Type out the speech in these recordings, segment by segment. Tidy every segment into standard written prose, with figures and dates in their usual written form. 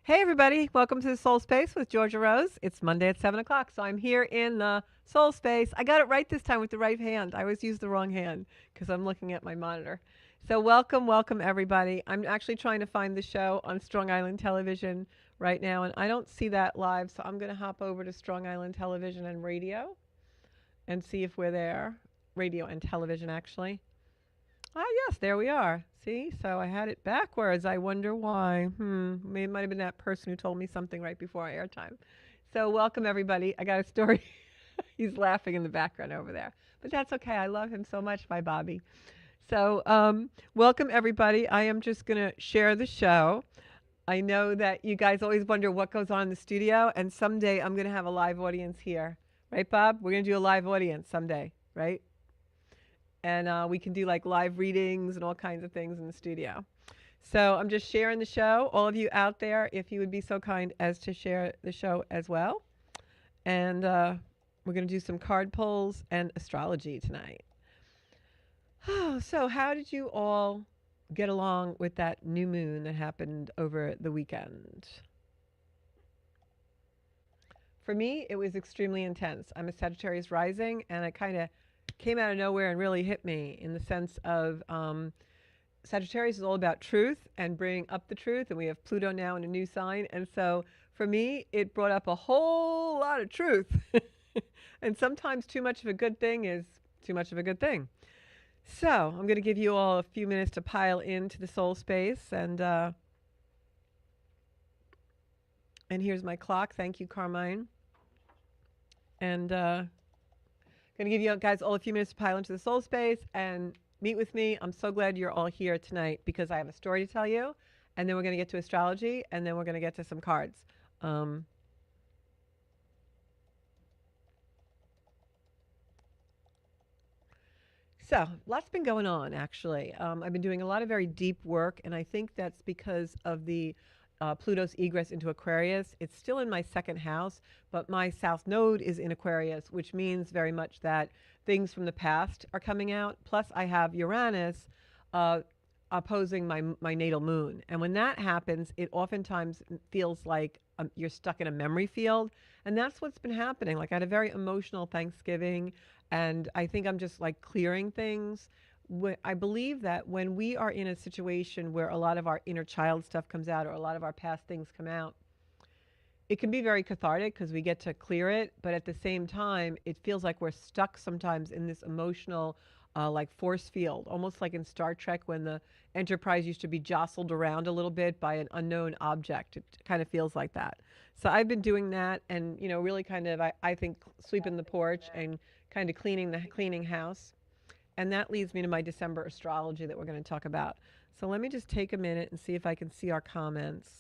Hey, everybody. Welcome to the Soul Space with Georgia Rose. It's Monday at 7 o'clock, so I'm here in the Soul Space. I got it right this time with the right hand. I always use the wrong hand because I'm looking at my monitor. So, welcome, everybody. I'm actually trying to find the show on Strong Island Television right now, and I don't see that live, so I'm going to hop over to Strong Island Television and Radio and see if we're there. Radio and television, actually. Ah, yes, there we are. See, so I had it backwards. I wonder why. Maybe it might have been that person who told me something right before our airtime. So, welcome everybody. I got a story. He's laughing in the background over there, but that's okay. I love him so much, my Bobby. So, welcome everybody. I am just gonna share the show. I know that you guys always wonder what goes on in the studio, and someday I'm gonna have a live audience here, right, Bob? We're gonna do a live audience someday, right? And we can do like live readings and all kinds of things in the studio. So I'm just sharing the show. All of you out there, if you would be so kind as to share the show as well. And we're going to do some card pulls and astrology tonight. So, how did you all get along with that new moon that happened over the weekend? For me, it was extremely intense. I'm a Sagittarius rising, and it kind of came out of nowhere and really hit me in the sense of Sagittarius is all about truth and bringing up the truth, and we have Pluto now in a new sign. And so for me, it brought up a whole lot of truth. And sometimes too much of a good thing is too much of a good thing. So I'm going to give you all a few minutes to pile into the soul space. And here's my clock. Thank you, Carmine. And going to give you guys all a few minutes to pile into the soul space and meet with me. I'm so glad you're all here tonight because I have a story to tell you, and then we're going to get to astrology, and then we're going to get to some cards. So, lots been going on, actually. I've been doing a lot of very deep work, and I think that's because of the Pluto's egress into Aquarius. It's still in my second house, but my south node is in Aquarius, which means very much that things from the past are coming out. Plus, I have Uranus opposing my natal moon. And when that happens, it oftentimes feels like you're stuck in a memory field. And that's what's been happening. Like, I had a very emotional Thanksgiving, and I think I'm just like clearing things. I believe that when we are in a situation where a lot of our inner child stuff comes out or a lot of our past things come out, it can be very cathartic because we get to clear it. But at the same time, it feels like we're stuck sometimes in this emotional like force field, almost like in Star Trek when the Enterprise used to be jostled around a little bit by an unknown object. It kind of feels like that. So I've been doing that and, really kind of, I think, sweeping the porch and kind of cleaning house. And that leads me to my December astrology that we're going to talk about. So let me just take a minute and see if I can see our comments.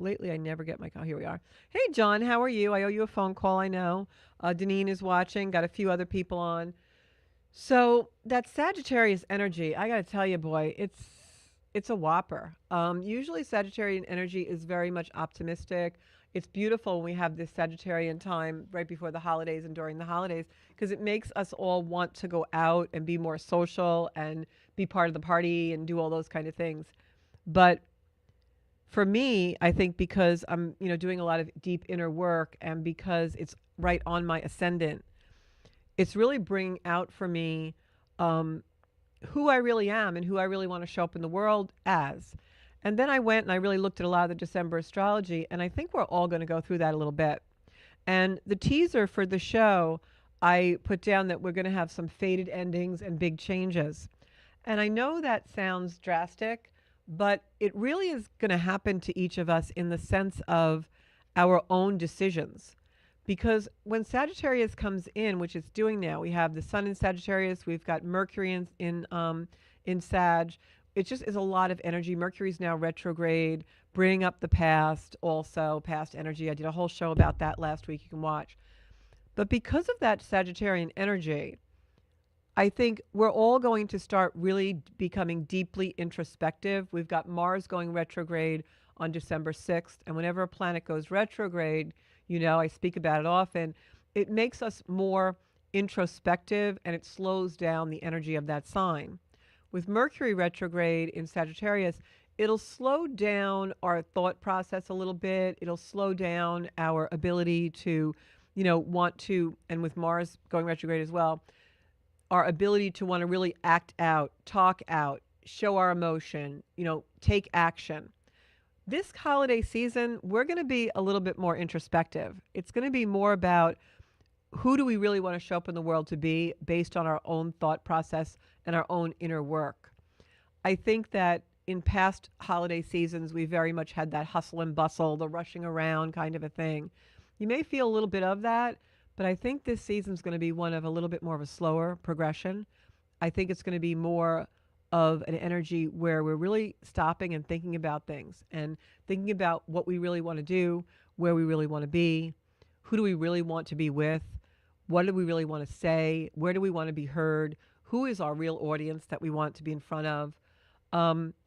Lately, I never get my call. Here we are. Hey, John, how are you? I owe you a phone call, I know. Deneen is watching. Got a few other people on. So that Sagittarius energy, I got to tell you, boy, it's a whopper. Usually Sagittarian energy is very much optimistic. It's beautiful when we have this Sagittarian time right before the holidays and during the holidays because it makes us all want to go out and be more social and be part of the party and do all those kind of things. But for me, I think because I'm, doing a lot of deep inner work and because it's right on my ascendant, it's really bringing out for me who I really am and who I really want to show up in the world as. And then I went and I really looked at a lot of the December astrology, and I think we're all going to go through that a little bit. And the teaser for the show, I put down that we're going to have some faded endings and big changes. And I know that sounds drastic, but it really is going to happen to each of us in the sense of our own decisions. Because when Sagittarius comes in, which it's doing now, we have the Sun in Sagittarius, we've got Mercury in Sag. It just is a lot of energy. Mercury's now retrograde, bringing up the past, also past energy. I did a whole show about that last week. You can watch. But because of that Sagittarian energy, I think we're all going to start really becoming deeply introspective. We've got Mars going retrograde on December 6th. And whenever a planet goes retrograde, I speak about it often, it makes us more introspective and it slows down the energy of that sign. With Mercury retrograde in Sagittarius, It'll slow down our thought process a little bit. It'll slow down our ability to, want to, and with Mars going retrograde as well, our ability to want to really act out, talk out, show our emotion, take action. This holiday season, we're going to be a little bit more introspective. It's going to be more about who do we really want to show up in the world to be based on our own thought process and our own inner work. I think that in past holiday seasons, we very much had that hustle and bustle, the rushing around kind of a thing. You may feel a little bit of that, but I think this season's going to be one of a little bit more of a slower progression. I think it's going to be more of an energy where we're really stopping and thinking about things and thinking about what we really want to do, where we really want to be, who do we really want to be with, what do we really want to say, where do we want to be heard, who is our real audience that we want to be in front of.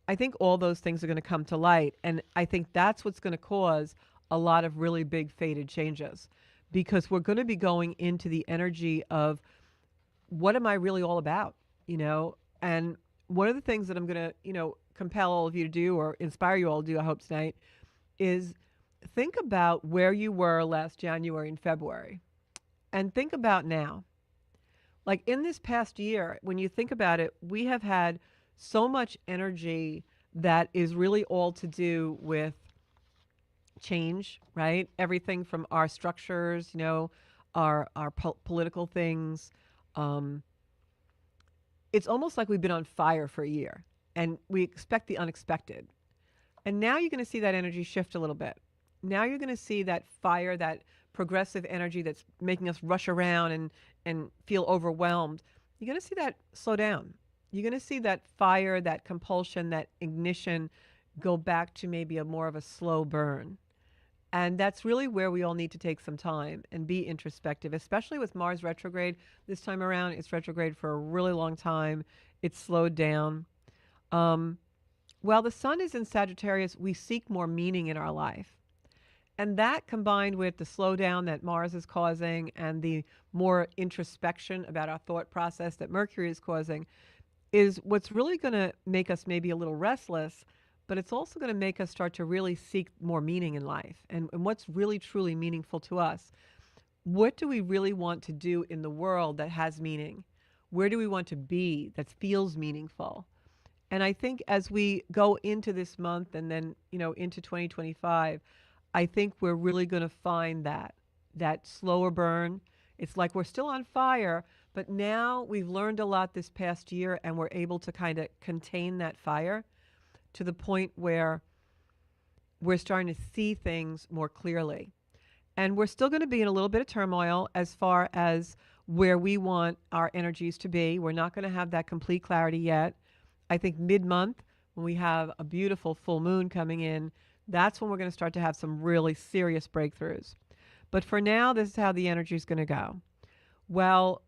I think all those things are going to come to light. And I think that's what's going to cause a lot of really big fated changes because we're going to be going into the energy of what am I really all about, And one of the things that I'm going to, compel all of you to do or inspire you all to do, I hope tonight, is think about where you were last January and February and think about now. Like in this past year, when you think about it, we have had so much energy that is really all to do with change, right? Everything from our structures, our political things. Um, it's almost like we've been on fire for a year, and we expect the unexpected. And now you're going to see that energy shift a little bit. Now you're going to see that fire, that progressive energy that's making us rush around and feel overwhelmed. You're going to see that slow down. You're going to see that fire, that compulsion, that ignition go back to maybe a more of a slow burn. And that's really where we all need to take some time and be introspective, especially with Mars retrograde. This time around, it's retrograde for a really long time. It's slowed down. Um, while the sun is in Sagittarius, we seek more meaning in our life. And that combined with the slowdown that Mars is causing and the more introspection about our thought process that Mercury is causing is what's really going to make us maybe a little restless, but it's also going to make us start to really seek more meaning in life and what's really truly meaningful to us. What do we really want to do in the world that has meaning? Where do we want to be that feels meaningful? And I think as we go into this month and then, into 2025, I think we're really going to find that slower burn. It's like we're still on fire, but now we've learned a lot this past year and we're able to kind of contain that fire to the point where we're starting to see things more clearly. And we're still going to be in a little bit of turmoil as far as where we want our energies to be. We're not going to have that complete clarity yet. I think mid-month, when we have a beautiful full moon coming in, that's when we're going to start to have some really serious breakthroughs. But for now, this is how the energy is going to go. Well,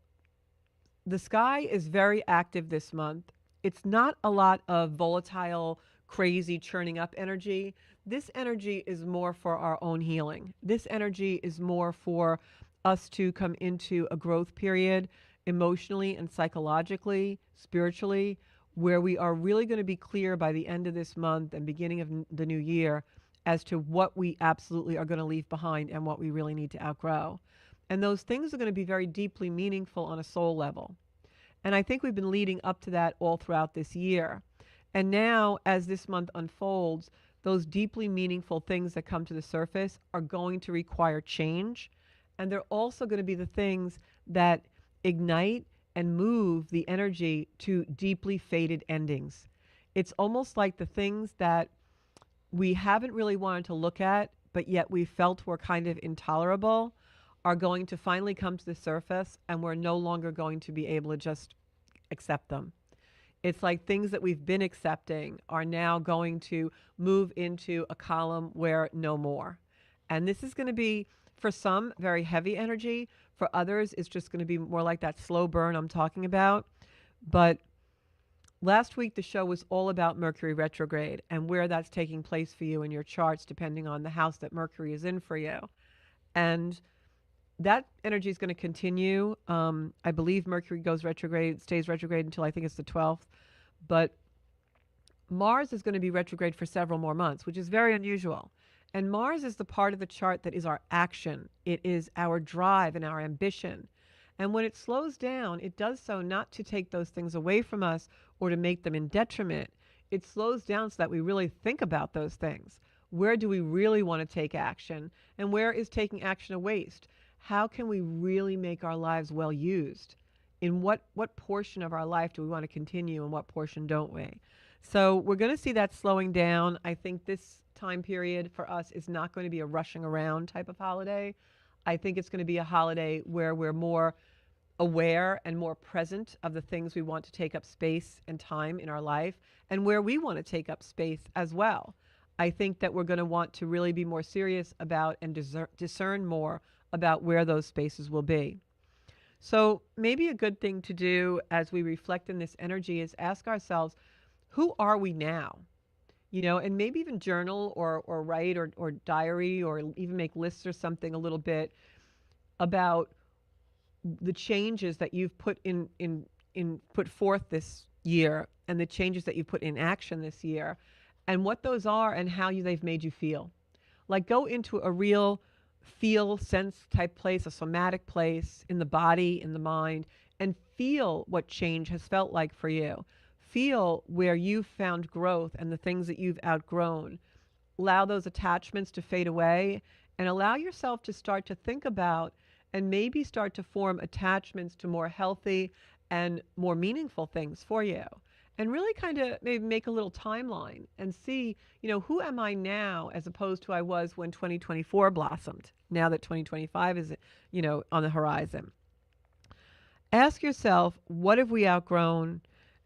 the sky is very active this month. It's not a lot of volatile, crazy, churning up energy. This energy is more for our own healing. This energy is more for us to come into a growth period emotionally and psychologically, spiritually, where we are really going to be clear by the end of this month and beginning of the new year as to what we absolutely are going to leave behind and what we really need to outgrow. And those things are going to be very deeply meaningful on a soul level. And I think we've been leading up to that all throughout this year. And now, as this month unfolds, those deeply meaningful things that come to the surface are going to require change. And they're also going to be the things that ignite and move the energy to deeply fated endings. It's almost like the things that we haven't really wanted to look at, but yet we felt were kind of intolerable, are going to finally come to the surface, and we're no longer going to be able to just accept them. It's like things that we've been accepting are now going to move into a column where no more. And this is going to be, for some, very heavy energy. For others, it's just going to be more like that slow burn I'm talking about. But last week, the show was all about Mercury retrograde and where that's taking place for you in your charts, depending on the house that Mercury is in for you. And that energy is going to continue. I believe Mercury goes retrograde, stays retrograde until I think it's the 12th. But Mars is going to be retrograde for several more months, which is very unusual. And Mars is the part of the chart that is our action, it is our drive and our ambition. And when it slows down, it does so not to take those things away from us or to make them in detriment. It slows down so that we really think about those things. Where do we really want to take action? And where is taking action a waste? How can we really make our lives well used? In what portion of our life do we want to continue and what portion don't we? So we're going to see that slowing down. I think this time period for us is not going to be a rushing around type of holiday. I think it's going to be a holiday where we're more aware and more present of the things we want to take up space and time in our life and where we want to take up space as well. I think that we're going to want to really be more serious about and discern more about where those spaces will be. So maybe a good thing to do as we reflect in this energy is ask ourselves, who are we now? And maybe even journal or write or diary or even make lists or something a little bit about the changes that you've put forth this year and the changes that you've put in action this year and what those are and how they've made you feel. Like go into a real feel, sense type place, a somatic place in the body, in the mind, and feel what change has felt like for you. Feel where you've found growth and the things that you've outgrown. Allow those attachments to fade away and allow yourself to start to think about and maybe start to form attachments to more healthy and more meaningful things for you. And really kind of maybe make a little timeline and see, who am I now as opposed to I was when 2024 blossomed, now that 2025 is, on the horizon. Ask yourself, what have we outgrown?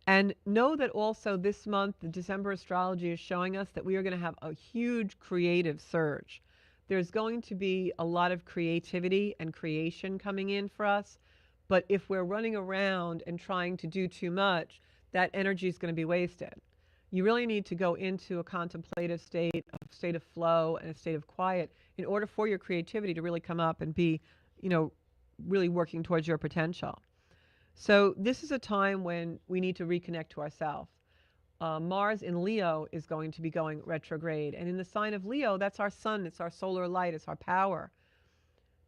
And know that also this month, the December astrology is showing us that we are going to have a huge creative surge. There's going to be a lot of creativity and creation coming in for us. But if we're running around and trying to do too much, that energy is going to be wasted. You really need to go into a contemplative state, a state of flow and a state of quiet in order for your creativity to really come up and be, really working towards your potential. So this is a time when we need to reconnect to ourselves. Mars in Leo is going to be going retrograde. And in the sign of Leo, that's our sun, it's our solar light, it's our power.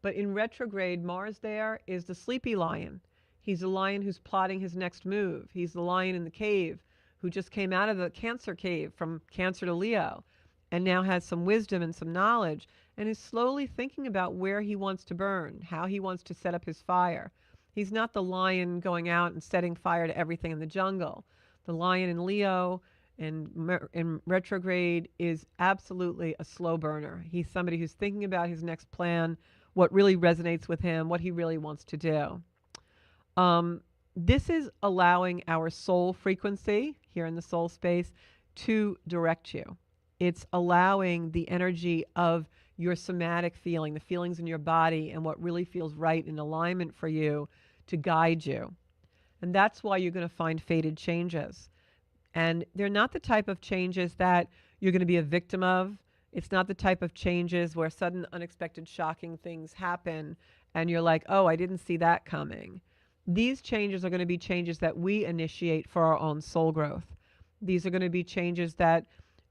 But in retrograde, Mars there is the sleepy lion. He's the lion who's plotting his next move. He's the lion in the cave who just came out of the Cancer cave from Cancer to Leo and now has some wisdom and some knowledge and is slowly thinking about where he wants to burn, how he wants to set up his fire. He's not the lion going out and setting fire to everything in the jungle. The lion in Leo in retrograde is absolutely a slow burner. He's somebody who's thinking about his next plan, what really resonates with him, what he really wants to do. This is allowing our soul frequency here in the soul space to direct you. It's allowing the energy of your somatic feeling, the feelings in your body, and what really feels right in alignment for you to guide you. And that's why you're going to find fated changes. And they're not the type of changes that you're going to be a victim of. It's not the type of changes where sudden, unexpected, shocking things happen and you're like, oh, I didn't see that coming. These changes are going to be changes that we initiate for our own soul growth. These are going to be changes that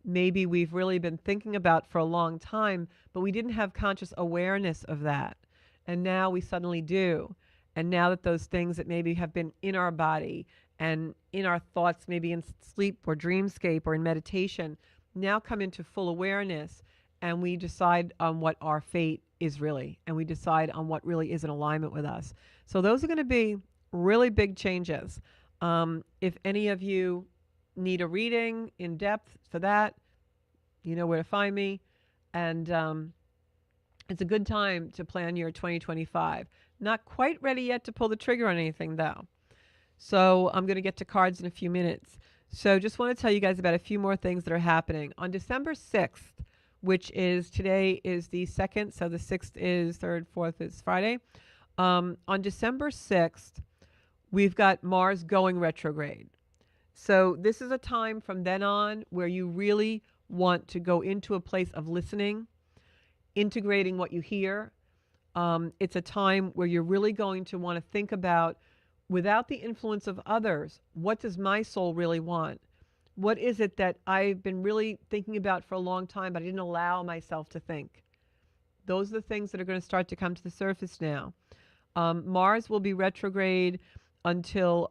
maybe we've really been thinking about for a long time, but we didn't have conscious awareness of that. And now we suddenly do. And now that those things that maybe have been in our body and in our thoughts, maybe in sleep or dreamscape or in meditation, now come into full awareness and we decide on what our fate is really, and we decide on what really is in alignment with us. So those are going to be really big changes. If any of you need a reading in depth for that, you know where to find me. And it's a good time to plan your 2025. Not quite ready yet to pull the trigger on anything, though. So I'm going to get to cards in a few minutes. So just want to tell you guys about a few more things that are happening. On December 6th, which is today is the 2nd, so the 6th is 3rd, 4th is Friday. On December 6th, we've got Mars going retrograde. So this is a time from then on where you really want to go into a place of listening, integrating what you hear. It's a time where you're really going to want to think about, without the influence of others, what does my soul really want? What is it that I've been really thinking about for a long time, but I didn't allow myself to think? Those are the things that are going to start to come to the surface now. Mars will be retrograde until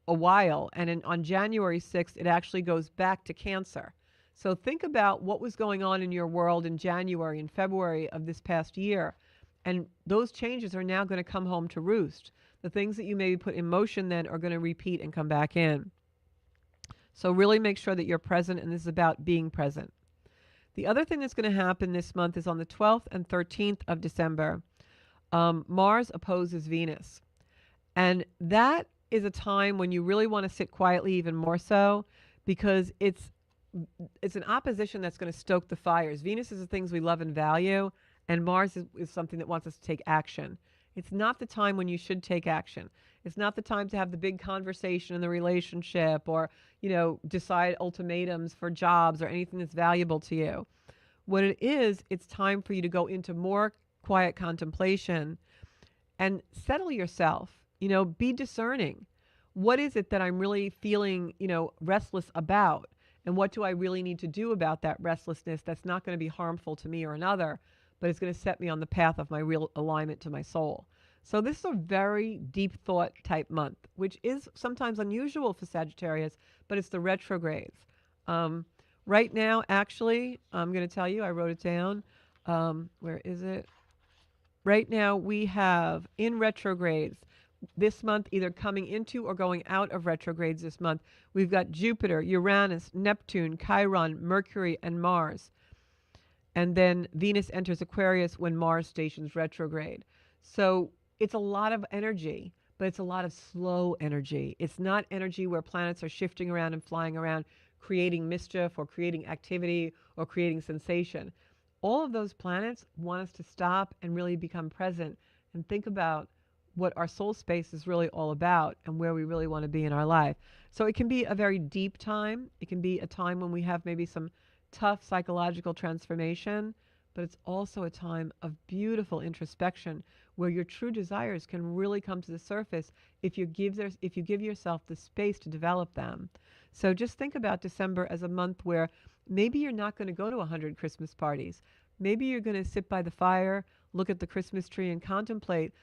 a while, and on January 6th, it actually goes back to Cancer. So think about what was going on in your world in January and February of this past year, and those changes are now going to come home to roost. The things that you maybe put in motion then are going to repeat and come back in. So really make sure that you're present, and this is about being present. The other thing that's going to happen this month is on the 12th and 13th of December, Mars opposes Venus. And that is a time when you really want to sit quietly even more so, because it's an opposition that's going to stoke the fires. Venus is the things we love and value, and Mars is something that wants us to take action. It's not the time when you should take action. It's not the time to have the big conversation in the relationship, or, decide ultimatums for jobs or anything that's valuable to you. What it is, it's time for you to go into more quiet contemplation and settle yourself. Be discerning. What is it that I'm really feeling, restless about? And what do I really need to do about that restlessness that's not going to be harmful to me or another, but it's going to set me on the path of my real alignment to my soul? So this is a very deep thought type month, which is sometimes unusual for Sagittarius, but it's the retrogrades. Right now, actually, I'm going to tell you, I wrote it down. Where is it? Right now, we have in retrogrades this month, either coming into or going out of retrogrades this month, we've got Jupiter, Uranus, Neptune, Chiron, Mercury, and Mars. And then Venus enters Aquarius when Mars stations retrograde. So it's a lot of energy, but it's a lot of slow energy. It's not energy where planets are shifting around and flying around, creating mischief or creating activity or creating sensation. All of those planets want us to stop and really become present and think about what our soul space is really all about and where we really want to be in our life. So it can be a very deep time. It can be a time when we have maybe some tough psychological transformation, but it's also a time of beautiful introspection where your true desires can really come to the surface if you give yourself the space to develop them. So just think about December as a month where maybe you're not going to go to 100 Christmas parties. Maybe you're going to sit by the fire, look at the Christmas tree, and contemplate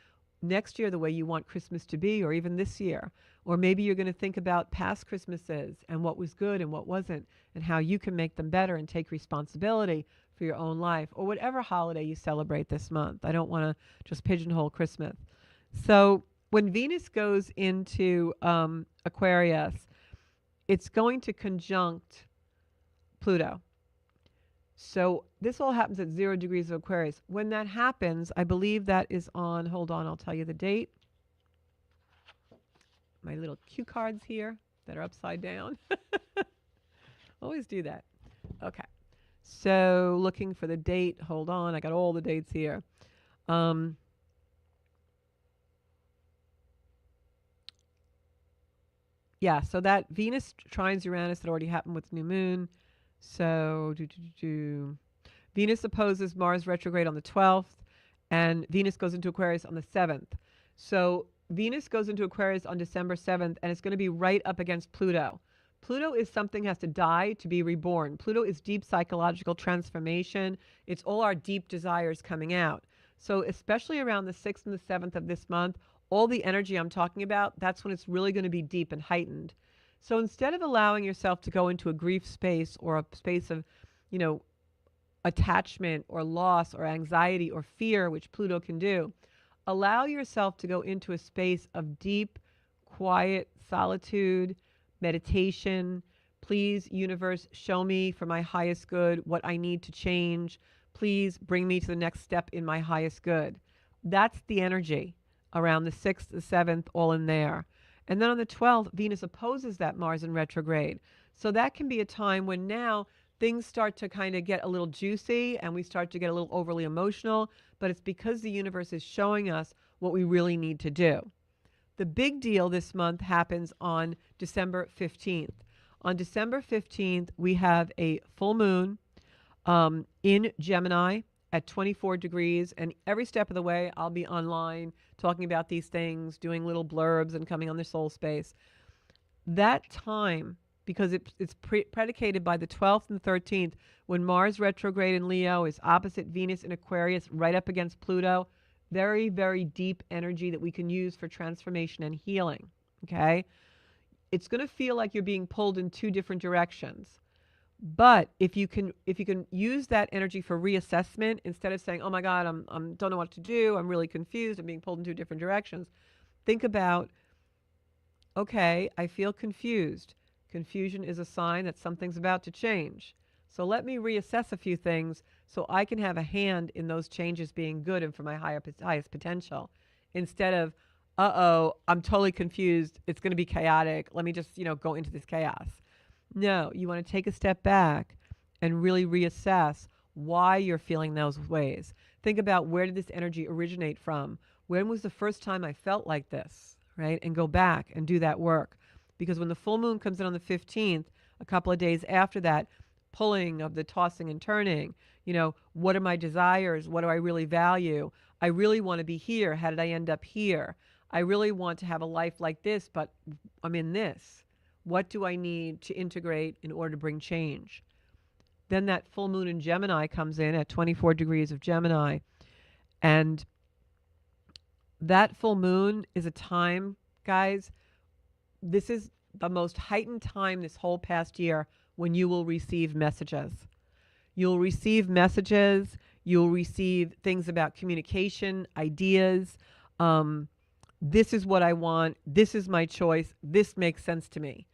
next year the way you want Christmas to be, or even this year. Or maybe you're going to think about past Christmases and what was good and what wasn't, and how you can make them better and take responsibility for your own life, or whatever holiday you celebrate this month. I don't want to just pigeonhole Christmas. So when Venus goes into Aquarius, it's going to conjunct Pluto. So this all happens at 0 degrees of Aquarius. When that happens, I believe that is on, hold on, I'll tell you the date. My little cue cards here that are upside down. Always do that. Okay. So looking for the date, hold on, I got all the dates here. Yeah, so that Venus trines Uranus that already happened with the new moon. So Venus opposes Mars retrograde on the 12th, and Venus goes into Aquarius on the 7th. So Venus goes into Aquarius on December 7th, and it's going to be right up against Pluto. Pluto is something has to die to be reborn. Pluto is deep psychological transformation. It's all our deep desires coming out. So especially around the 6th and the 7th of this month, all the energy I'm talking about, that's when it's really going to be deep and heightened. So instead of allowing yourself to go into a grief space or a space of, attachment or loss or anxiety or fear, which Pluto can do, allow yourself to go into a space of deep, quiet solitude, meditation. Please, universe, show me for my highest good what I need to change. Please bring me to the next step in my highest good. That's the energy around the 6th, the 7th, all in there. And then on the 12th, Venus opposes that Mars in retrograde. So that can be a time when now things start to kind of get a little juicy and we start to get a little overly emotional, but it's because the universe is showing us what we really need to do. The big deal this month happens on December 15th. On December 15th, we have a full moon in Gemini at 24 degrees. And every step of the way, I'll be online talking about these things, doing little blurbs and coming on the soul space. That time because it's predicated by the 12th and 13th, when Mars retrograde in Leo is opposite Venus in Aquarius, right up against Pluto. Very, very deep energy that we can use for transformation and healing. Okay? It's going to feel like you're being pulled in two different directions. But if you can use that energy for reassessment, instead of saying, "Oh my God, I'm don't know what to do. I'm really confused. I'm being pulled in two different directions." Think about, okay, I feel confused. Confusion is a sign that something's about to change. So let me reassess a few things so I can have a hand in those changes being good and for my highest potential, instead of, uh-oh, I'm totally confused. It's going to be chaotic. Let me just, go into this chaos. No, you want to take a step back and really reassess why you're feeling those ways. Think about, where did this energy originate from? When was the first time I felt like this, right? And go back and do that work. Because when the full moon comes in on the 15th, a couple of days after that, pulling of the tossing and turning, what are my desires? What do I really value? I really want to be here. How did I end up here? I really want to have a life like this, but I'm in this. What do I need to integrate in order to bring change? Then that full moon in Gemini comes in at 24 degrees of Gemini. And that full moon is a time, guys, this is the most heightened time this whole past year when you will receive messages. You'll receive messages. You'll receive things about communication, ideas. This is what I want. This is my choice. This makes sense to me.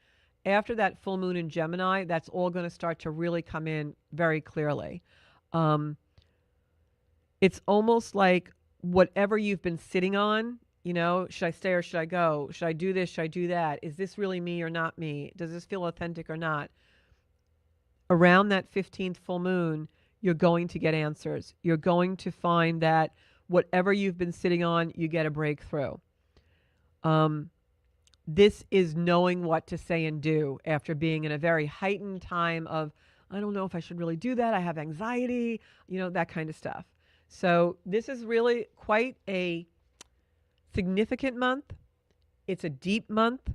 After that full moon in Gemini, that's all going to start to really come in very clearly. It's almost like whatever you've been sitting on, should I stay or should I go? Should I do this? Should I do that? Is this really me or not me? Does this feel authentic or not? Around that 15th full moon, you're going to get answers. You're going to find that whatever you've been sitting on, you get a breakthrough. This is knowing what to say and do after being in a very heightened time of, I don't know if I should really do that. I have anxiety, that kind of stuff. So this is really quite a significant month. It's a deep month.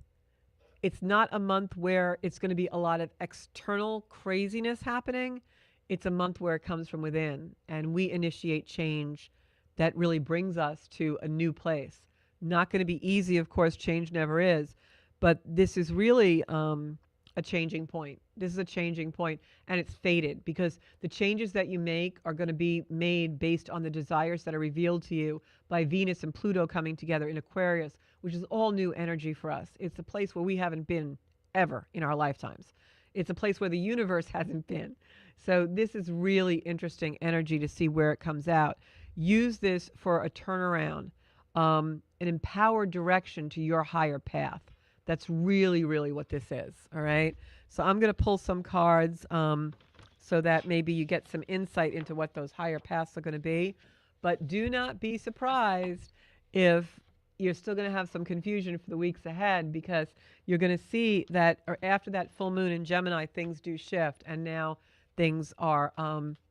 It's not a month where it's going to be a lot of external craziness happening. It's a month where it comes from within, and we initiate change that really brings us to a new place. Not going to be easy, of course, change never is, but this is really a changing point. This is a changing point, and it's fated because the changes that you make are going to be made based on the desires that are revealed to you by Venus and Pluto coming together in Aquarius, which is all new energy for us. It's a place where we haven't been ever in our lifetimes. It's a place where the universe hasn't been. So this is really interesting energy to see where it comes out. Use this for a turnaround, an empowered direction to your higher path. That's really, really what this is. All right. So I'm going to pull some cards so that maybe you get some insight into what those higher paths are going to be. But do not be surprised if you're still going to have some confusion for the weeks ahead, because you're going to see that after that full moon in Gemini, things do shift. And now things are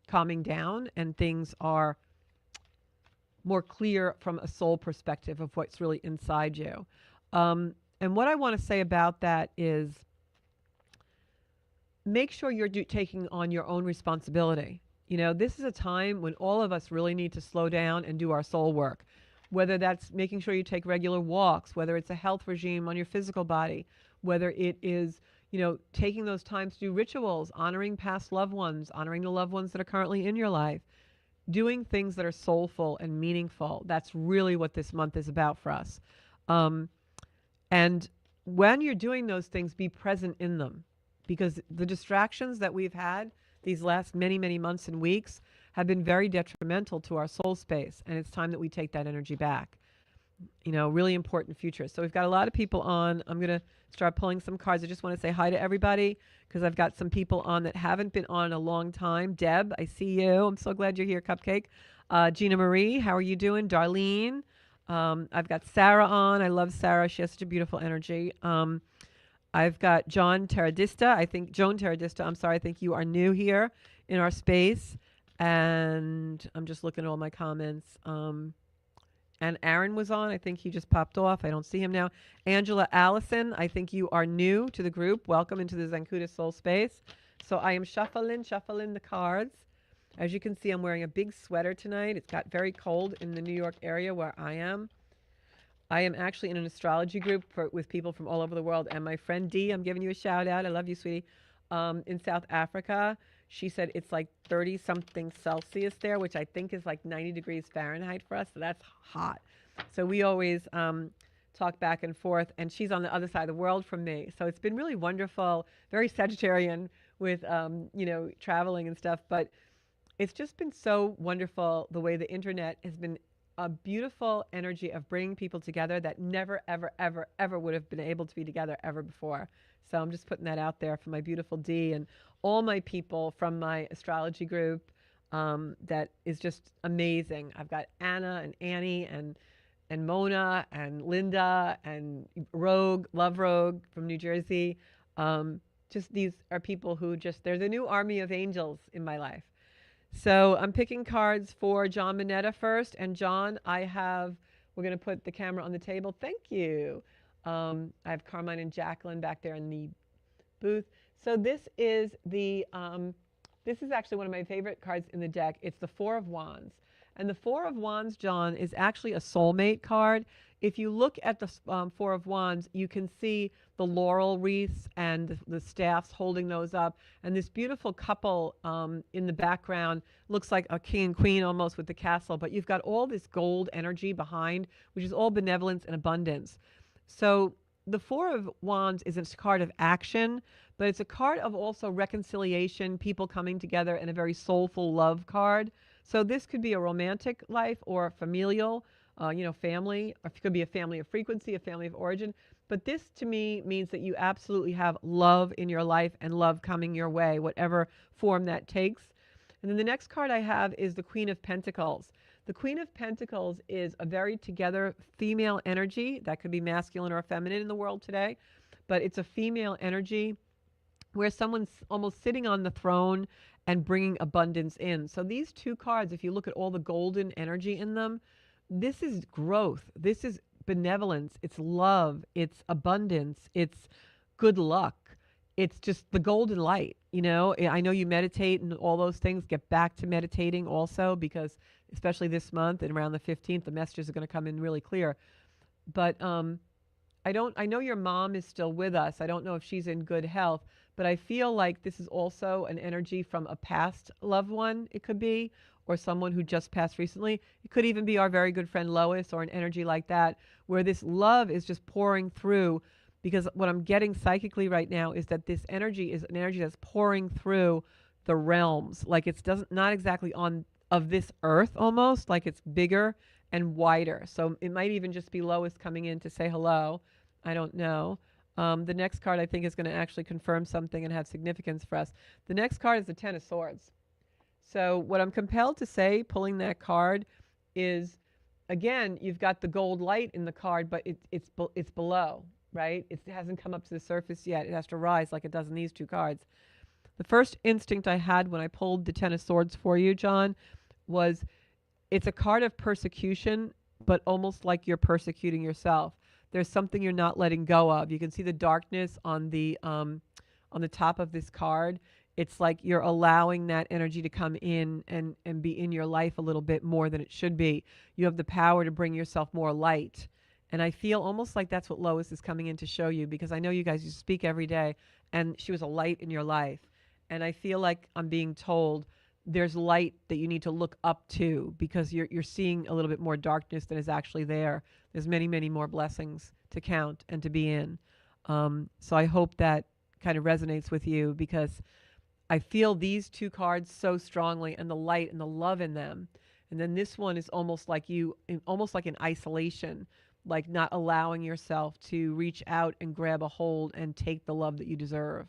calming down and things are more clear from a soul perspective of what's really inside you. And what I want to say about that is make sure you're taking on your own responsibility. This is a time when all of us really need to slow down and do our soul work, whether that's making sure you take regular walks, whether it's a health regime on your physical body, whether it is, taking those times to do rituals, honoring past loved ones, honoring the loved ones that are currently in your life, doing things that are soulful and meaningful. That's really what this month is about for us. And when you're doing those things, be present in them, because the distractions that we've had these last many, many months and weeks have been very detrimental to our soul space. And it's time that we take that energy back. Really important future. So we've got a lot of people on. I'm going to start pulling some cards. I just want to say hi to everybody because I've got some people on that haven't been on in a long time. Deb, I see you. I'm so glad you're here, Cupcake. Gina Marie, how are you doing? Darlene. I've got Sarah on. I love Sarah. She has such a beautiful energy. I've got Joan Teradista. I think you are new here in our space. And I'm just looking at all my comments. And Aaron was on. I think he just popped off. I don't see him now. Angela Allison, I think you are new to the group. Welcome into the Zancuda Soul Space. So I am shuffling the cards. As you can see, I'm wearing a big sweater tonight. It's got very cold in the New York area where I am. I am actually in an astrology group with people from all over the world. And my friend Dee, I'm giving you a shout out. I love you, sweetie. In South Africa, she said it's like 30 something Celsius there, which I think is like 90 degrees Fahrenheit for us. So that's hot. So we always talk back and forth. And she's on the other side of the world from me. So it's been really wonderful, very Sagittarian with, traveling and stuff. But it's just been so wonderful the way the internet has been a beautiful energy of bringing people together that never, ever, ever, ever would have been able to be together ever before. So I'm just putting that out there for my beautiful Dee and all my people from my astrology group. That is just amazing. I've got Anna and Annie and Mona and Linda and Rogue, Love Rogue from New Jersey. Just these are people who just, they're the new army of angels in my life. So I'm picking cards for John Minetta first. And John, we're going to put the camera on the table. Thank you. I have Carmine and Jacqueline back there in the booth. So this is actually one of my favorite cards in the deck. It's the Four of Wands. And the Four of Wands, John, is actually a soulmate card. If you look at the Four of Wands, you can see the laurel wreaths and the staffs holding those up. And this beautiful couple in the background looks like a king and queen almost with the castle. But you've got all this gold energy behind, which is all benevolence and abundance. So the Four of Wands is a card of action, but it's a card of also reconciliation, people coming together, and a very soulful love card. So this could be a romantic life or familial, family, or it could be a family of frequency, a family of origin. But this to me means that you absolutely have love in your life and love coming your way, whatever form that takes. And then the next card I have is the Queen of Pentacles. The Queen of Pentacles is a very together female energy that could be masculine or feminine in the world today, but it's a female energy where someone's almost sitting on the throne and bringing abundance in. So these two cards, if you look at all the golden energy in them, this is growth. This is benevolence. It's love. It's abundance. It's good luck. It's just the golden light. I know you meditate and all those things. Get back to meditating also, because especially this month and around the 15th, the messages are going to come in really clear. But I know your mom is still with us. I don't know if she's in good health, but I feel like this is also an energy from a past loved one, it could be, or someone who just passed recently. It could even be our very good friend Lois, or an energy like that, where this love is just pouring through. Because what I'm getting psychically right now is that this energy is an energy that's pouring through the realms. Like it's not exactly of this earth, almost like it's bigger and wider. So it might even just be Lois coming in to say hello. I don't know. The next card I think is going to actually confirm something and have significance for us. The next card is the Ten of Swords. So what I'm compelled to say, pulling that card, is, again, you've got the gold light in the card, but it's below, right? It hasn't come up to the surface yet. It has to rise like it does in these two cards. The first instinct I had when I pulled the Ten of Swords for you, John, was it's a card of persecution, but almost like you're persecuting yourself. There's something you're not letting go of. You can see the darkness on the top of this card. It's like you're allowing that energy to come in and be in your life a little bit more than it should be. You have the power to bring yourself more light. And I feel almost like that's what Lois is coming in to show you, because I know you guys, you speak every day, and she was a light in your life. And I feel like I'm being told there's light that you need to look up to, because you're seeing a little bit more darkness than is actually there. There's many, many more blessings to count and to be in. So I hope that kind of resonates with you, because I feel these two cards so strongly, and the light and the love in them. And then this one is almost like almost like in isolation, like not allowing yourself to reach out and grab a hold and take the love that you deserve.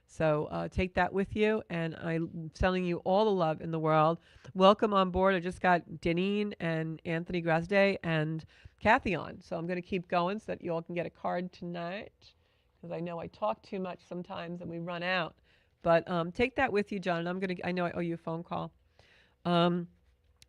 So take that with you, and I'm sending you all the love in the world. Welcome on board. I just got Deneen and Anthony Grasday and Kathy on, so I'm going to keep going so that you all can get a card tonight, because I know I talk too much sometimes and we run out. But take that with you, John. And I know I owe you a phone call.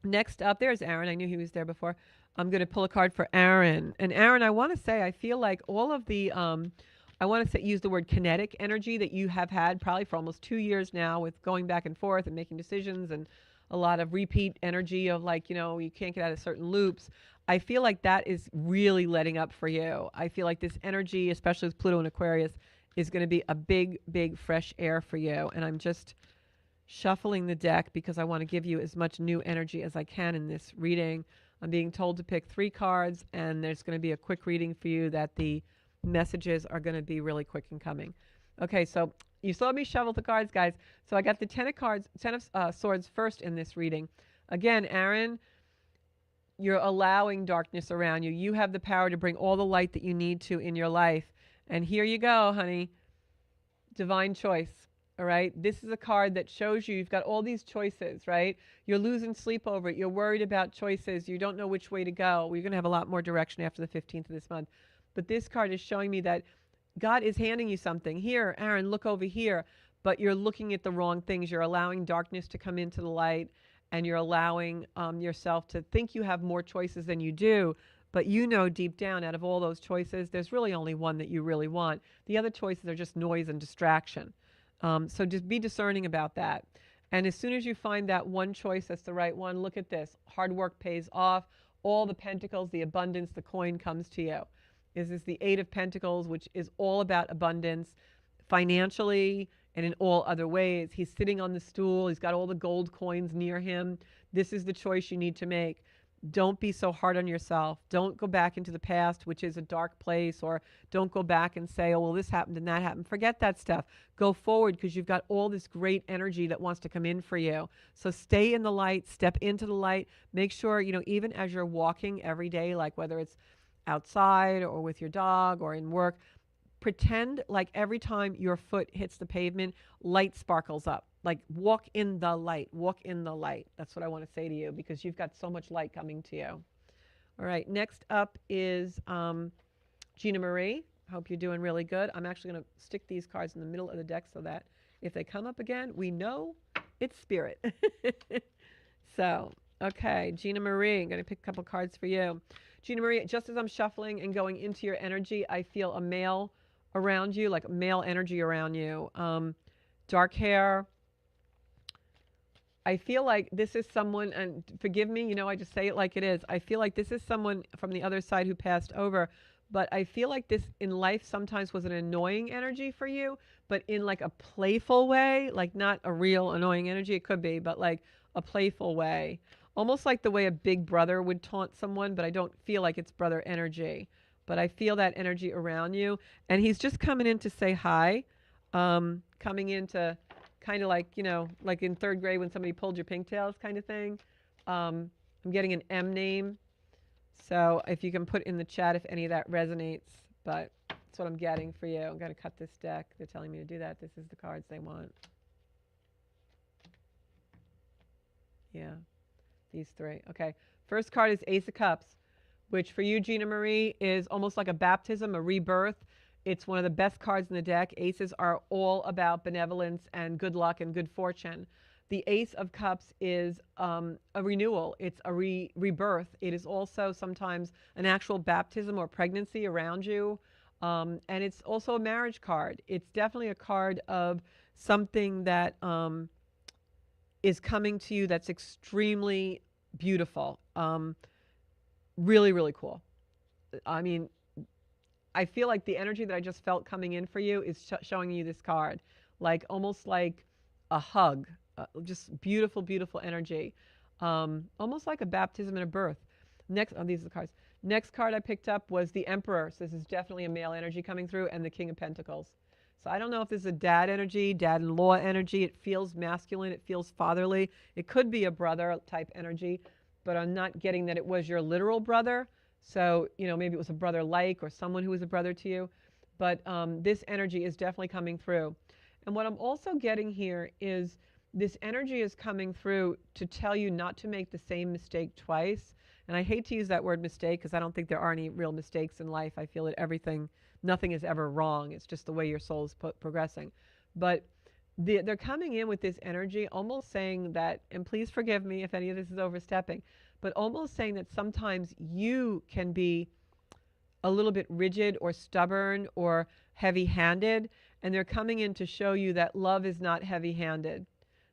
Next up, there's Aaron. I knew he was there before. I'm going to pull a card for Aaron. And Aaron, I want to say, I feel like all of the, I want to say, use the word kinetic energy that you have had probably for almost 2 years now with going back and forth and making decisions and a lot of repeat energy of like, you can't get out of certain loops. I feel like that is really letting up for you. I feel like this energy, especially with Pluto and Aquarius, is going to be a big, big fresh air for you. And I'm just shuffling the deck because I want to give you as much new energy as I can in this reading. I'm being told to pick 3 cards, and there's going to be a quick reading for you that the messages are going to be really quick in coming. Okay, so you saw me shovel the cards, guys. So I got the Ten of Swords first in this reading. Again, Aaron, you're allowing darkness around you. You have the power to bring all the light that you need to in your life. And here you go, honey. Divine choice. All right. This is a card that shows you've got all these choices, right? You're losing sleep over it. You're worried about choices. You don't know which way to go. We're going to have a lot more direction after the 15th of this month. But this card is showing me that God is handing you something. Here, Aaron, look over here. But you're looking at the wrong things. You're allowing darkness to come into the light, and you're allowing yourself to think you have more choices than you do. But you know deep down, out of all those choices, there's really only one that you really want. The other choices are just noise and distraction. So just be discerning about that. And as soon as you find that one choice that's the right one, look at this. Hard work pays off. All the pentacles, the abundance, the coin comes to you. This is the 8 of Pentacles, which is all about abundance financially and in all other ways. He's sitting on the stool. He's got all the gold coins near him. This is the choice you need to make. Don't be so hard on yourself. Don't go back into the past, which is a dark place, or don't go back and say, oh, well, this happened and that happened. Forget that stuff. Go forward because you've got all this great energy that wants to come in for you. So stay in the light, step into the light. Make sure, even as you're walking every day, like whether it's outside or with your dog or in work, pretend like every time your foot hits the pavement, light sparkles up. Like walk in the light, walk in the light. That's what I want to say to you because you've got so much light coming to you. All right, next up is Gina Marie. Hope you're doing really good. I'm actually going to stick these cards in the middle of the deck so that if they come up again, we know it's spirit. So, okay, Gina Marie, I'm going to pick a couple cards for you. Gina Marie, just as I'm shuffling and going into your energy, I feel a male around you, like male energy around you. Dark hair. I feel like this is someone, and forgive me, I just say it like it is. I feel like this is someone from the other side who passed over, but I feel like this in life sometimes was an annoying energy for you, but in like a playful way, like not a real annoying energy. It could be, but like a playful way. Almost like the way a big brother would taunt someone, but I don't feel like it's brother energy. But I feel that energy around you. And he's just coming in to say hi, coming in to kind of like, like in 3rd grade when somebody pulled your pigtails kind of thing. I'm getting an M name. So if you can put in the chat if any of that resonates. But that's what I'm getting for you. I'm going to cut this deck. They're telling me to do that. This is the cards they want. Yeah. These 3. Okay. First card is Ace of Cups, which for you, Gina Marie, is almost like a baptism, a rebirth. It's one of the best cards in the deck. Aces are all about benevolence and good luck and good fortune. The Ace of Cups is a renewal. It's a rebirth. It is also sometimes an actual baptism or pregnancy around you. And it's also a marriage card. It's definitely a card of something that is coming to you that's extremely beautiful. Really, really cool. I mean, I feel like the energy that I just felt coming in for you is showing you this card, like almost like a hug, just beautiful, beautiful energy, almost like a baptism and a birth. Next, oh, these are the cards. Next card I picked up was the Emperor. So this is definitely a male energy coming through, and the King of Pentacles. So I don't know if this is a dad energy, dad-in-law energy. It feels masculine. It feels fatherly. It could be a brother type energy, but I'm not getting that it was your literal brother. So, maybe it was a brother like or someone who was a brother to you. But this energy is definitely coming through. And what I'm also getting here is this energy is coming through to tell you not to make the same mistake twice. And I hate to use that word mistake because I don't think there are any real mistakes in life. I feel that nothing is ever wrong. It's just the way your soul is progressing. But they're coming in with this energy almost saying that, and please forgive me if any of this is overstepping, but almost saying that sometimes you can be a little bit rigid or stubborn or heavy-handed, and they're coming in to show you that love is not heavy-handed.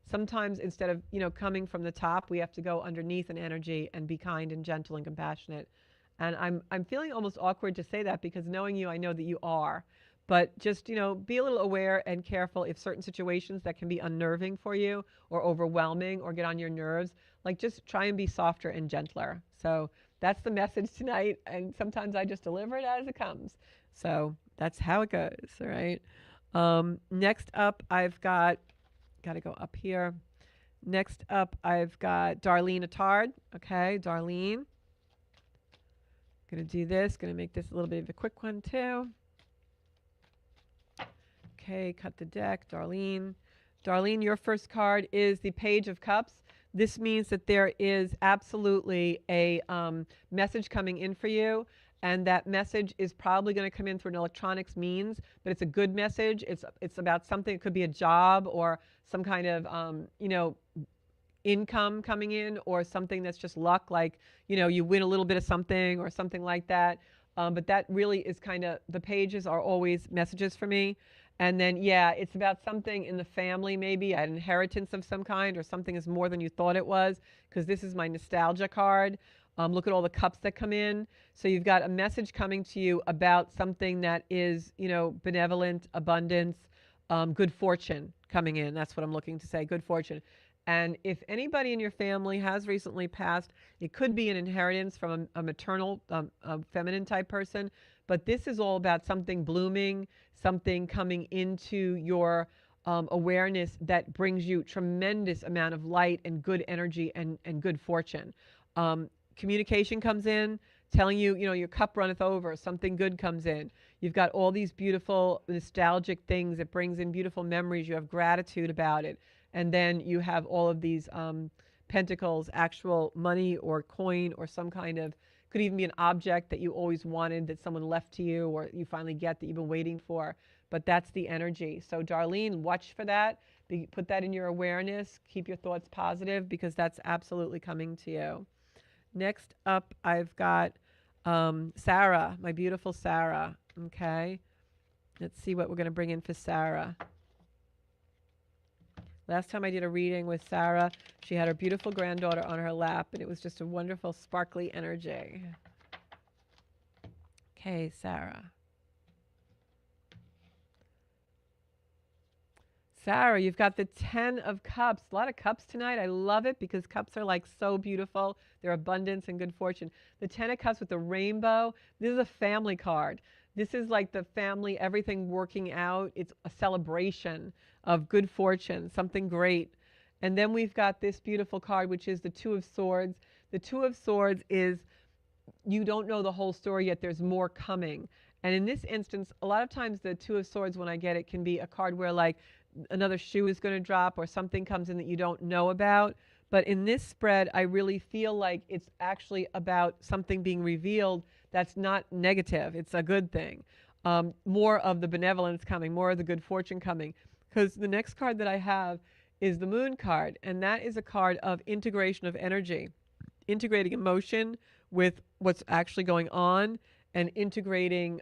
Sometimes instead of, coming from the top, we have to go underneath an energy and be kind and gentle and compassionate. And I'm feeling almost awkward to say that because knowing you, I know that you are. But just, be a little aware and careful if certain situations that can be unnerving for you or overwhelming or get on your nerves, like just try and be softer and gentler. So that's the message tonight. And sometimes I just deliver it as it comes. So that's how it goes. All right. Next up, I've got to go up here. Next up, I've got Darlene Attard. Okay, Darlene. Going to do this. Going to make this a little bit of a quick one, too. Okay, cut the deck. Darlene. Darlene, your first card is the Page of Cups. This means that there is absolutely a message coming in for you. And that message is probably going to come in through an electronics means, but it's a good message. It's about something. It could be a job or some kind of, income coming in, or something that's just luck, like, you win a little bit of something or something like that. But that really is kind of, the pages are always messages for me. And then, yeah, it's about something in the family, maybe an inheritance of some kind, or something is more than you thought it was, because this is my nostalgia card. Look at all the cups that come in. So you've got a message coming to you about something that is, benevolent, abundance, good fortune coming in. That's what I'm looking to say, good fortune. And if anybody in your family has recently passed, it could be an inheritance from a maternal, a feminine type person. But this is all about something blooming, something coming into your awareness that brings you tremendous amount of light and good energy and good fortune. Communication comes in, telling you, your cup runneth over, something good comes in. You've got all these beautiful nostalgic things. It brings in beautiful memories. You have gratitude about it. And then you have all of these pentacles, actual money or coin or some kind of, could even be an object that you always wanted that someone left to you or you finally get that you've been waiting for. But that's the energy. So Darlene, watch for that. Put that in your awareness. Keep your thoughts positive because that's absolutely coming to you. Next up, I've got Sarah, my beautiful Sarah. Okay. Let's see what we're going to bring in for Sarah. Last time I did a reading with Sarah, she had her beautiful granddaughter on her lap, and it was just a wonderful, sparkly energy. Okay, Sarah. Sarah, you've got the 10 of Cups. A lot of cups tonight. I love it because cups are like so beautiful. They're abundance and good fortune. The 10 of Cups with the rainbow. This is a family card. This is like the family, everything working out. It's a celebration of good fortune, something great. And then we've got this beautiful card, which is the Two of Swords. The Two of Swords is you don't know the whole story yet. There's more coming. And in this instance, a lot of times the Two of Swords, when I get it, can be a card where like another shoe is going to drop or something comes in that you don't know about. But in this spread, I really feel like it's actually about something being revealed that's not negative. It's a good thing. More of the benevolence coming, more of the good fortune coming. Because the next card that I have is the Moon card, and that is a card of integration of energy, integrating emotion with what's actually going on, and integrating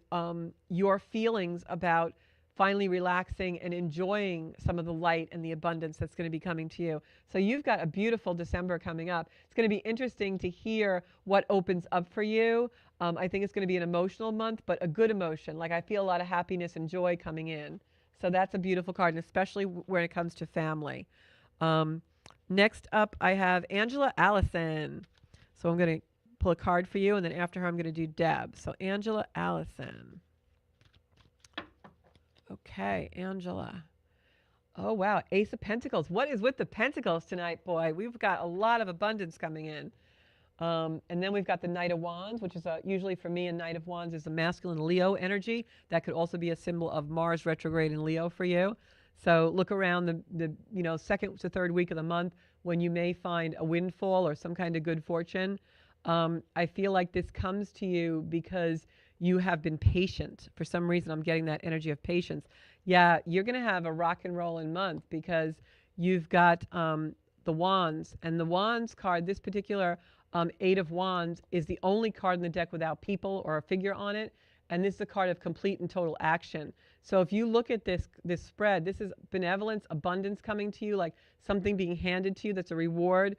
your feelings about finally relaxing and enjoying some of the light and the abundance that's going to be coming to you. So you've got a beautiful December coming up. It's going to be interesting to hear what opens up for you. I think it's going to be an emotional month, but a good emotion. Like I feel a lot of happiness and joy coming in. So that's a beautiful card, and especially when it comes to family. Next up, I have Angela Allison. So I'm going to pull a card for you, and then after her, I'm going to do Deb. So Angela Allison. Okay, Angela. Oh, wow. Ace of Pentacles. What is with the Pentacles tonight, boy? We've got a lot of abundance coming in. And then we've got the Knight of Wands, which is usually for me, a Knight of Wands is a masculine Leo energy. That could also be a symbol of Mars retrograde in Leo for you. So look around the second to third week of the month when you may find a windfall or some kind of good fortune. I feel like this comes to you because you have been patient. For some reason, I'm getting that energy of patience. Yeah, you're going to have a rock and rollin' month because you've got the Wands. And the Wands card, this particular Eight of Wands is the only card in the deck without people or a figure on it. And this is a card of complete and total action. So if you look at this spread, this is benevolence, abundance coming to you, like something being handed to you that's a reward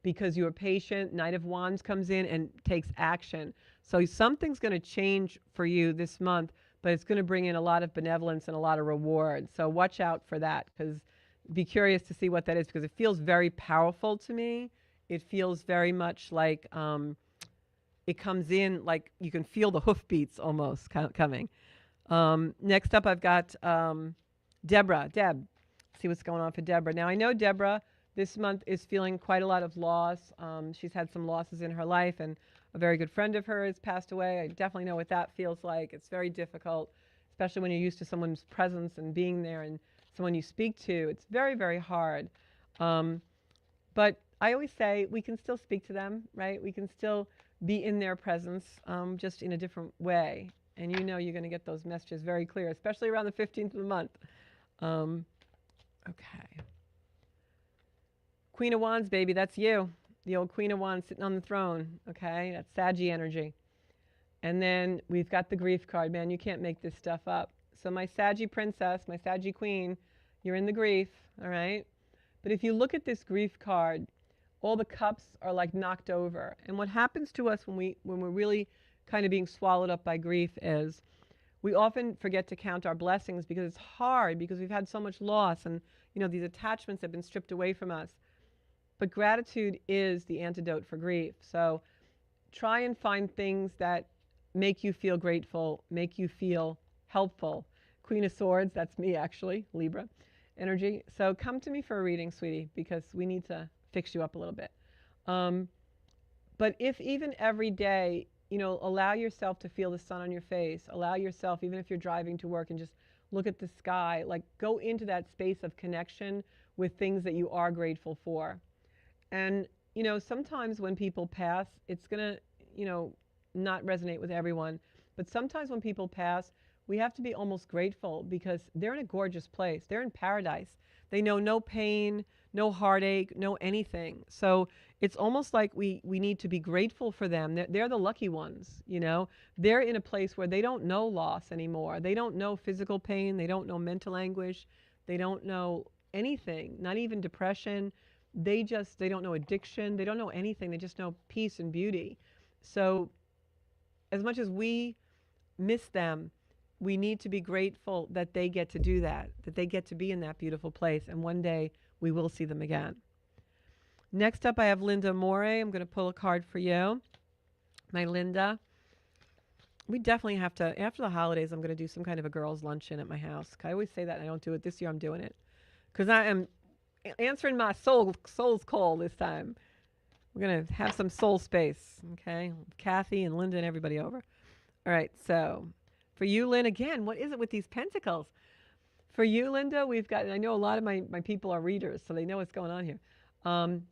because you were patient. Knight of Wands comes in and takes action. So something's going to change for you this month, but it's going to bring in a lot of benevolence and a lot of reward. So watch out for that, because be curious to see what that is, because it feels very powerful to me. It feels very much like it comes in like you can feel the hoofbeats almost coming. Next up, I've got Deborah. Deb, see what's going on for Deborah. Now, I know Deborah this month is feeling quite a lot of loss. She's had some losses in her life, and a very good friend of hers passed away. I definitely know what that feels like. It's very difficult, especially when you're used to someone's presence and being there and someone you speak to. It's very, very hard. But I always say we can still speak to them, right? We can still be in their presence, just in a different way. And you know you're going to get those messages very clear, especially around the 15th of the month. Okay. Queen of Wands, baby, that's you. The old Queen of Wands sitting on the throne, okay? That's Saggy energy. And then we've got the grief card. Man, you can't make this stuff up. So my Saggy princess, my Saggy queen, you're in the grief, all right? But if you look at this grief card, all the cups are like knocked over. And what happens to us when we're really kind of being swallowed up by grief is we often forget to count our blessings, because it's hard, because we've had so much loss, and you know, these attachments have been stripped away from us. But gratitude is the antidote for grief. So try and find things that make you feel grateful, make you feel helpful. Queen of Swords, that's me actually, Libra energy. So come to me for a reading, sweetie, because we need to fix you up a little bit. But if even every day, you know, allow yourself to feel the sun on your face, allow yourself, even if you're driving to work, and just look at the sky, like go into that space of connection with things that you are grateful for. And, you know, sometimes when people pass, it's going to, you know, not resonate with everyone. But sometimes when people pass, we have to be almost grateful, because they're in a gorgeous place. They're in paradise. They know no pain, no heartache, no anything. So it's almost like we need to be grateful for them. They're the lucky ones, you know. They're in a place where they don't know loss anymore. They don't know physical pain. They don't know mental anguish. They don't know anything, not even depression. They don't know addiction. They don't know anything. They just know peace and beauty. So as much as we miss them, we need to be grateful that they get to do that they get to be in that beautiful place. And one day we will see them again. Next up, I have Linda Morey. I'm going to pull a card for you. My Linda. We definitely have to, after the holidays, I'm going to do some kind of a girls' luncheon at my house. I always say that, and I don't do it. This year I'm doing it, because I am answering my soul's call this time. We're going to have some soul space, okay? Kathy and Linda and everybody over. All right, so for you, Lynn, again, what is it with these pentacles? For you, Linda, we've got, and I know a lot of my people are readers, so they know what's going on here.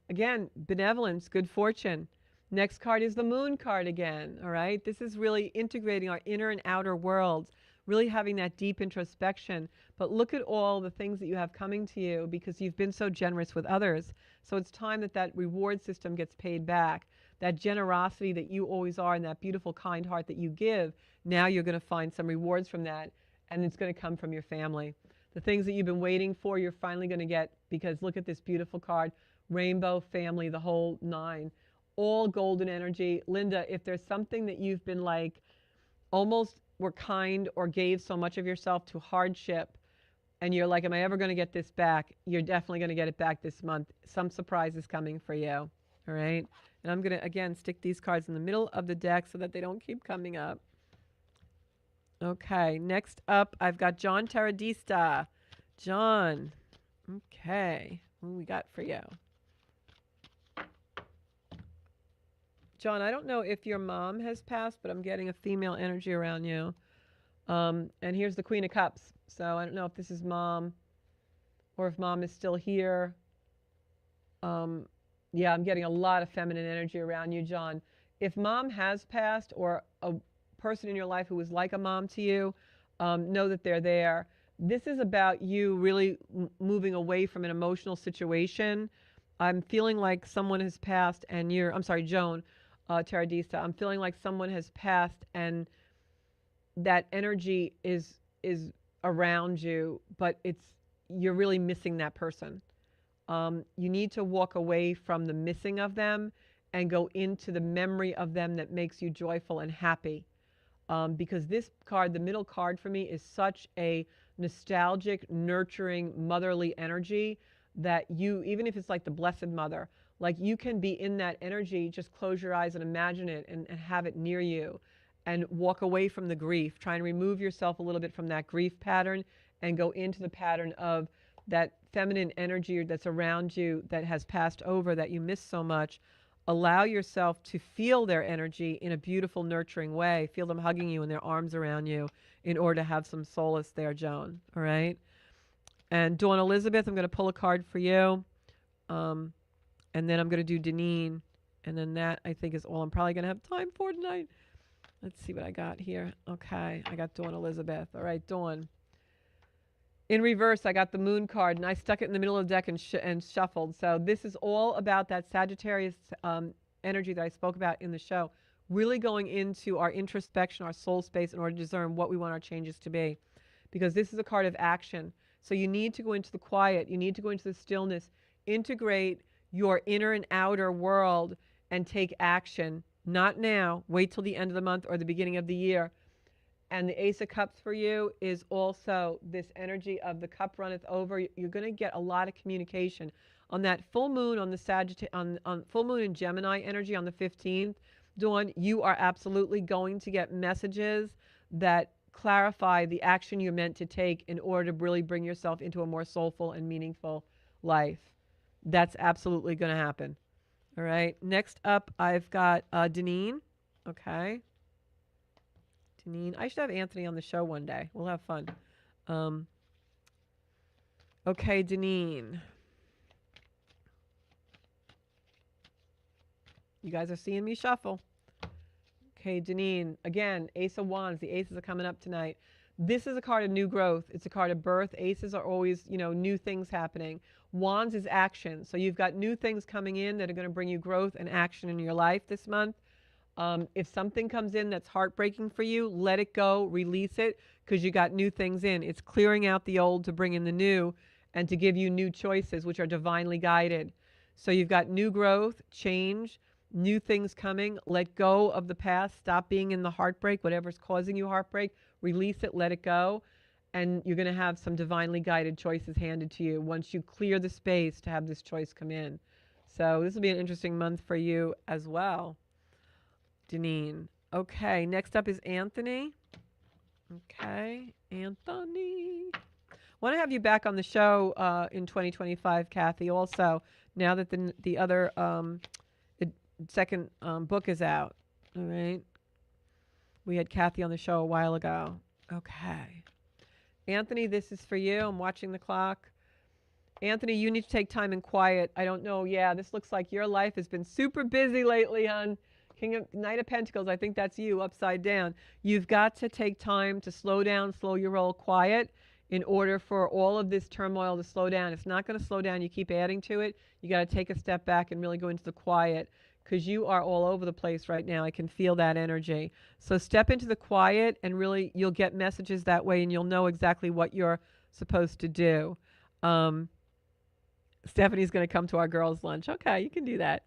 Again, benevolence, good fortune. Next card is the moon card again, all right? This is really integrating our inner and outer worlds, really having that deep introspection. But look at all the things that you have coming to you, because you've been so generous with others. So it's time that that reward system gets paid back. That generosity that you always are, and that beautiful, kind heart that you give, now you're going to find some rewards from that, and it's going to come from your family. The things that you've been waiting for, you're finally going to get, because look at this beautiful card, rainbow, family, the whole nine, all golden energy. Linda, if there's something that you've been like, almost were kind or gave so much of yourself to hardship, and you're like, am I ever going to get this back? You're definitely going to get it back this month. Some surprise is coming for you, all right? And I'm going to, again, stick these cards in the middle of the deck so that they don't keep coming up. Okay, next up, I've got John Teradista. John, okay, what do we got for you? John, I don't know if your mom has passed, but I'm getting a female energy around you. And here's the Queen of Cups. So I don't know if this is mom or if mom is still here. Yeah, I'm getting a lot of feminine energy around you, John. If mom has passed, or a person in your life who was like a mom to you, know that they're there. This is about you really moving away from an emotional situation. I'm feeling like someone has passed, and I'm sorry, Joan, Teradista. I'm feeling like someone has passed, and that energy is around you, but you're really missing that person. You need to walk away from the missing of them and go into the memory of them that makes you joyful and happy. Because this card, the middle card for me, is such a nostalgic, nurturing, motherly energy that you, even if it's like the Blessed Mother, like you can be in that energy, just close your eyes and imagine it and have it near you and walk away from the grief. Try and remove yourself a little bit from that grief pattern and go into the pattern of that feminine energy that's around you that has passed over that you miss so much. Allow yourself to feel their energy in a beautiful, nurturing way. Feel them hugging you and their arms around you in order to have some solace there, Joan. All right? And Dawn Elizabeth, I'm going to pull a card for you. And then I'm going to do Deneen. And then that, I think, is all I'm probably going to have time for tonight. Let's see what I got here. Okay, I got Dawn Elizabeth. All right, Dawn. In reverse, I got the Moon card, and I stuck it in the middle of the deck and shuffled. So this is all about that Sagittarius energy that I spoke about in the show, really going into our introspection, our soul space, in order to discern what we want our changes to be. Because this is a card of action. So you need to go into the quiet. You need to go into the stillness. Integrate your inner and outer world and take action. Not now. Wait till the end of the month or the beginning of the year. And the Ace of Cups for you is also this energy of the cup runneth over. You're going to get a lot of communication. On that full moon on the on full moon in Gemini energy on the 15th, Dawn, you are absolutely going to get messages that clarify the action you're meant to take in order to really bring yourself into a more soulful and meaningful life. That's absolutely going to happen. All right. Next up, I've got Deneen. Okay. Deneen. I should have Anthony on the show one day. We'll have fun. Okay, Deneen. You guys are seeing me shuffle. Okay, Deneen. Again, Ace of Wands. The aces are coming up tonight. This is a card of new growth. It's a card of birth. Aces are always, new things happening. Wands is action. So you've got new things coming in that are going to bring you growth and action in your life this month. If something comes in that's heartbreaking for you, let it go, release it, because you got new things in. It's clearing out the old to bring in the new and to give you new choices, which are divinely guided. So you've got new growth, change, new things coming. Let go of the past. Stop being in the heartbreak, whatever's causing you heartbreak. Release it, let it go. And you're going to have some divinely guided choices handed to you once you clear the space to have this choice come in. So this will be an interesting month for you as well, Deneen. Okay, next up is Anthony. Okay, Anthony. I want to have you back on the show in 2025, Kathy, also, now that the other second book is out. All right. We had Kathy on the show a while ago. Okay. Anthony, this is for you. I'm watching the clock. Anthony, you need to take time and quiet. I don't know. Yeah, this looks like your life has been super busy lately, hon. Knight of Pentacles, I think that's you upside down. You've got to take time to slow down, slow your roll, quiet, in order for all of this turmoil to slow down. It's not going to slow down. You keep adding to it. You got to take a step back and really go into the quiet, because you are all over the place right now. I can feel that energy. So step into the quiet, and really you'll get messages that way, and you'll know exactly what you're supposed to do. Stephanie's going to come to our girls' lunch. Okay, you can do that.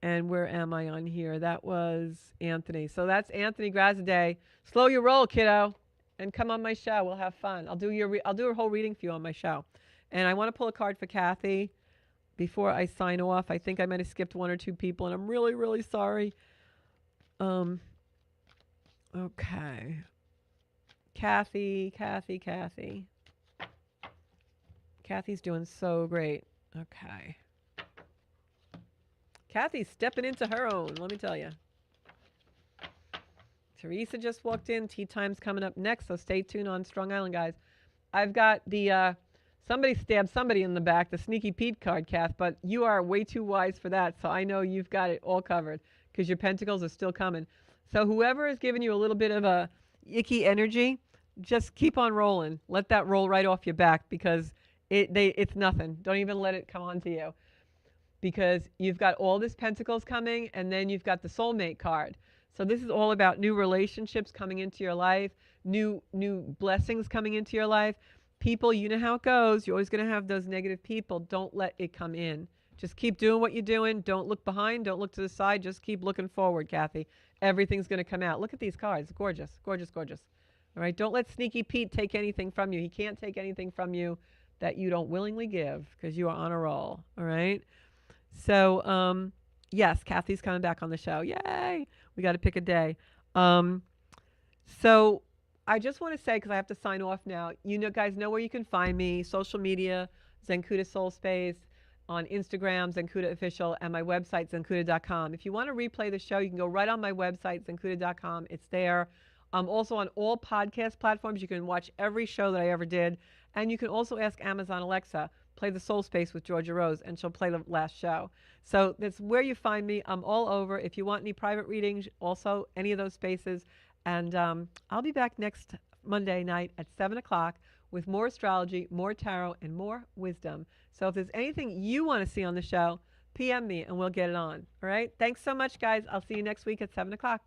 And where am I on here? That was Anthony. So that's Anthony Grazade. Slow your roll, kiddo, and come on my show. We'll have fun. I'll do a whole reading for you on my show. And I want to pull a card for Kathy before I sign off. I think I might have skipped one or two people, and I'm really, really sorry. Okay. Kathy. Kathy's doing so great. Okay. Kathy's stepping into her own, let me tell you. Teresa just walked in. Tea time's coming up next, so stay tuned on Strong Island, guys. I've got the somebody stabbed somebody in the back, the Sneaky Pete card, Kath, but you are way too wise for that, so I know you've got it all covered because your pentacles are still coming. So whoever is giving you a little bit of a icky energy, just keep on rolling. Let that roll right off your back, because It's nothing. Don't even let it come on to you, because you've got all this pentacles coming, and then you've got the soulmate card. So this is all about new relationships coming into your life, new blessings coming into your life. People, you know how it goes. You're always going to have those negative people. Don't let it come in. Just keep doing what you're doing. Don't look behind. Don't look to the side. Just keep looking forward, Kathy. Everything's going to come out. Look at these cards. Gorgeous, gorgeous, gorgeous. All right. Don't let Sneaky Pete take anything from you. He can't take anything from you that you don't willingly give, because you are on a roll. All right. So, yes, Kathy's coming back on the show. Yay! We got to pick a day. Um, so, I just want to say, because I have to sign off now, you know, guys know where you can find me. Social media, Zenkuda Soul Space, on Instagram, Zenkuda Official, and my website, zenkuda.com. If you want to replay the show, you can go right on my website, zenkuda.com. It's there. Also on all podcast platforms. You can watch every show that I ever did. And you can also ask Amazon Alexa, play the Soul Space with Georgia Rose, and she'll play the last show. So that's where you find me. I'm all over. If you want any private readings, also any of those spaces. And I'll be back next Monday night at 7 o'clock with more astrology, more tarot, and more wisdom. So if there's anything you want to see on the show, PM me and we'll get it on. All right? Thanks so much, guys. I'll see you next week at 7 o'clock.